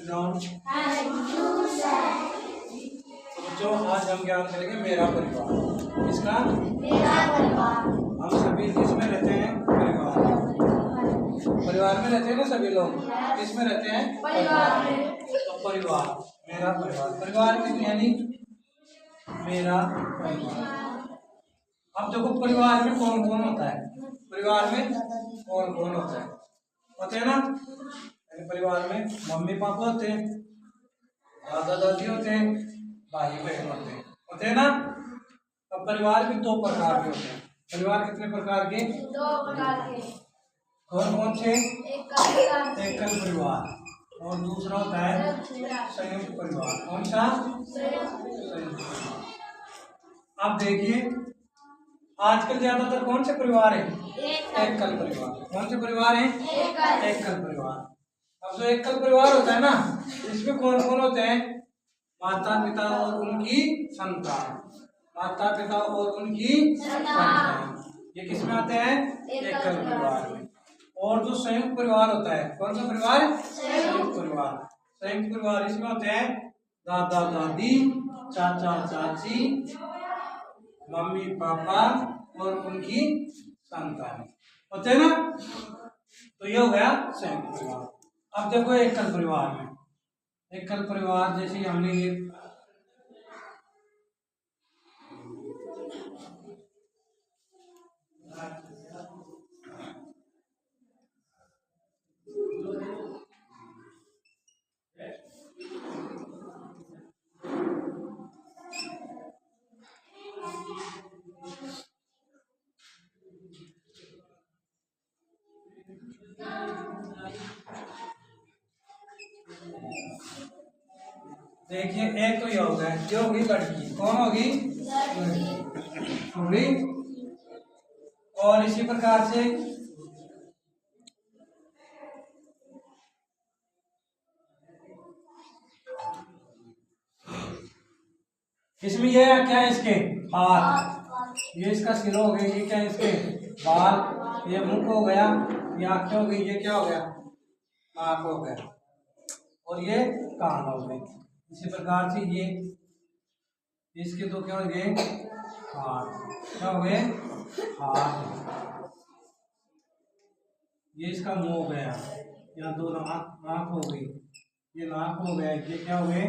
Down. तो बच्चों आज हम ज्ञान करेंगे मेरा परिवार। किसका? मेरा परिवार। हम सभी किसमें रहते हैं? परिवार में। परिवार में रहते हैं ना सभी लोग। किसमें रहते हैं? परिवार में। तो परिवार, मेरा परिवार, परिवार की यानी मेरा परिवार। अब देखो परिवार में कौन कौन होता है? परिवार में कौन कौन होता है? होते हैं ना, परिवार में मम्मी पापा होते हैं, दादा दादी होते हैं, भाई बहन होते हैं ना। अब परिवार भी दो प्रकार के होते हैं। परिवार कितने प्रकार के? दो प्रकार के। कौन कौन से? एकल परिवार और दूसरा होता है संयुक्त परिवार। कौन सा? संयुक्त परिवार। अब देखिए आजकल ज्यादातर कौन से परिवार है? एकल परिवार। कौन से परिवार है? एकल परिवार। अब जो एकल परिवार होता है ना, इसमें कौन कौन होते हैं? माता पिता और उनकी संतान। माता पिता और उनकी संतान, ये किसमें आते हैं? एकल परिवार में। और जो संयुक्त परिवार होता है, कौन सा परिवार? संयुक्त परिवार। संयुक्त परिवार इसमें होते हैं दादा दादी, चाचा चाची, मम्मी पापा और उनकी संतान होते हैं ना। तो ये हो गया संयुक्त परिवार। अब देखो एकल परिवार में, एकल परिवार जैसे हमने ये देखिए एक तो ये हो गया, जो होगी लड़की। कौन होगी? लड़की होगी। और इसी प्रकार से इसमें ये क्या है? इसके हाथ, ये इसका सिर हो गया, ये क्या है? इसके बाल, ये मुख हो गया, ये आंखें हो गई, ये क्या हो गया? आंख हो गया, और ये कान हो गए। इसी प्रकार से ये इसके तो क्या हो गए? हाथ। क्या हो गए? हाथ। ये इसका मुंह हो गया, यहाँ दो नाक हो गई, ये नाक हो गया, ये क्या हो गए?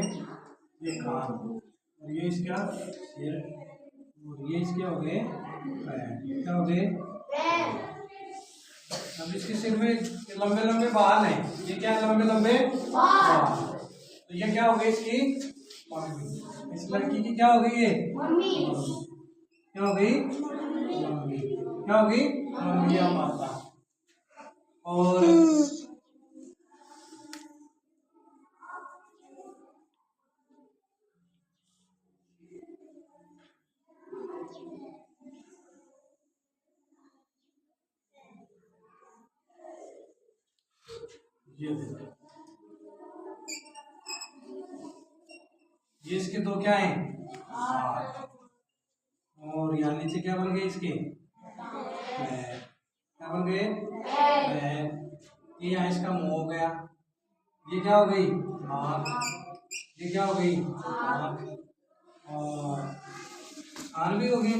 ये कान, और ये इसका सिर, और ये इसके हो गए पैर। क्या हो गए? अब इसके सिर में लंबे लंबे बाल हैं, ये क्या? लंबे लंबे बाल। तो ये क्या हो गई? इसकी मम्मी। इस लड़की की क्या हो गई? ये मम्मी। क्या हो गई? मम्मी। क्या हो गई? मम्मी या माता। और ये इसके दो क्या है? हाथ। और यहाँ नीचे क्या बन गए इसके? पैर। क्या बन गए? पैर। ये यहाँ इसका मुंह हो गया, ये क्या हो गई? आँख। ये क्या हो गई? आँख। और कान भी हो गई,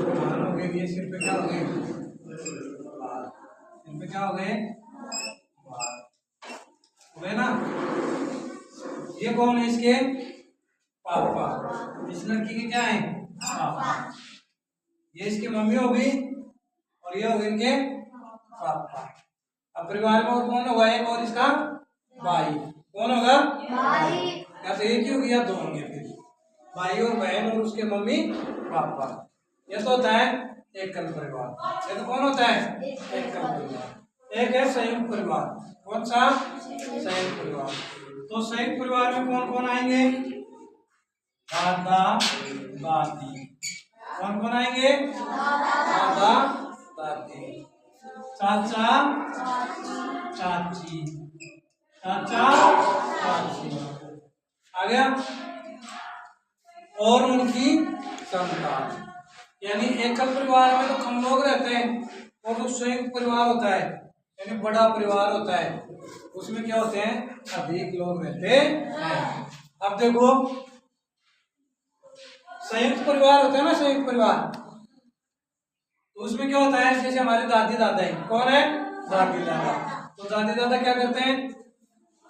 कान हो गए। ये सिर पे क्या हो गए? बाल। सिर पे क्या हो गए? बाल हो गए ना। ये कौन है? इसके पापा। इस लड़की के क्या है? पापा। ये इसकी मम्मी हो गई, और ये हो गए इनके पापा। अब परिवार में और कौन होगा? एक और इसका भाई। कौन होगा? भाई। या तो एक ही होगी या दो होंगे फिर, भाई और बहन और उसके मम्मी पापा। ये तो होता है एकल परिवार। ये तो कौन होता है? एकल परिवार। एक है संयुक्त परिवार। कौन सा? संयुक्त परिवार। तो संयुक्त परिवार में कौन कौन आएंगे? दादा दादी। कौन कौन आएंगे? दादा दादी, चाचा चाची, चाचा चाची आ गया, और उनकी संतान। यानी एकल परिवार में तो कम लोग रहते हैं, और जो संयुक्त परिवार होता है यानी बड़ा परिवार होता है, उसमें क्या होते हैं, अधिक लोग रहते हैं। अब देखो संयुक्त परिवार होता है ना, संयुक्त परिवार, तो उसमें क्या होता है, जैसे हमारे दादी दादा है, कौन है, दादी दादा। तो दादी दादा क्या करते हैं,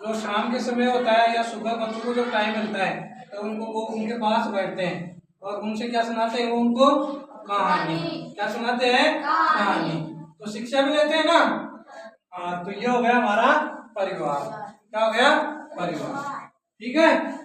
जो शाम के समय होता है या सुबह बच्चों को जब टाइम मिलता है तो उनको वो उनके पास बैठते हैं और उनसे क्या सुनाते हैं, वो उनको कहानी, क्या सुनाते हैं, कहानी। तो शिक्षा भी लेते हैं ना। हाँ, तो ये हो गया हमारा परिवार, क्या हो गया, परिवार। ठीक है।